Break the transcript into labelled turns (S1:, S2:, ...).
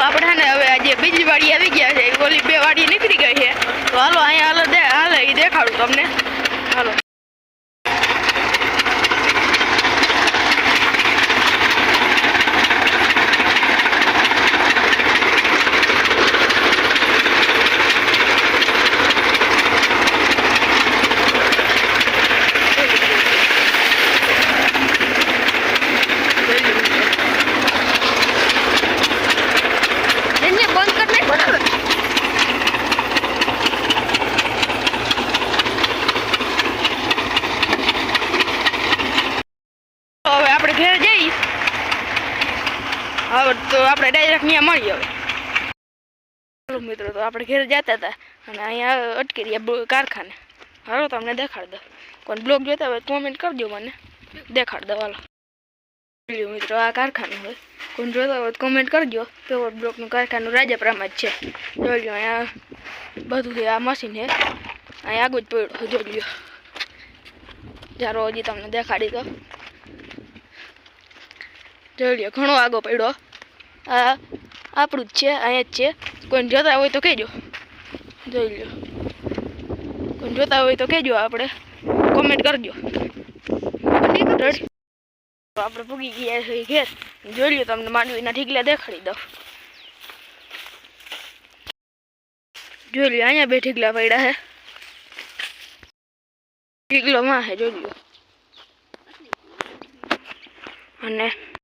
S1: આપણે હે ને હવે આજે બીજી વાડી આવી ગયા છે, ઓલી 2 વાડી નીકળી ગઈ છે, તો હાલો અહીંયા હાલે એ દેખાડું તમને. હાલો ઘેર જઈ. હવે તો આપણે ડાયરેક્ટ ત્યાં મળીએ. હવે મિત્રો તો આપણે ઘેર જતા હતા અને અહીંયા અટકી રહ્યા કારખાને. હાલો તમને દેખાડ દઉં. કોઈ બ્લોગ જોતા હોય કોમેન્ટ કરજો, મને દેખાડ દો. હાલો મિત્રો આ કારખાનું હોય, કોઈ જોતા હોય કોમેન્ટ કરજો. પેવર બ્લોકનું કારખાનું રાજાપરામાં જ છે. જોઈ લો અહીંયા બધું છે, આ મશીન છે અહીંયા આગળ જ પડ્યો. જોઈ લો ચાલો હજી તમને દેખાડી દો. જોઈ લો ઘણો આગો પડ્યો. આ આપણું જ છે, અહીંયા જ છે. કોઈ જોતા હોય તો કહેજો. જોઈ લો કોઈ જોતા હોય તો કહેજો, આપણે કોમેન્ટ કરજો. આપણે પૂગી ગયા છે ઘેર. જોઈ લો તમને માંડવીના ઠીકલા દેખાડી દઉં. જોઈ લો અહીંયા 2 ઠીકલા પડ્યા છે. ઠીકલો માં છે જોઈ લો. અને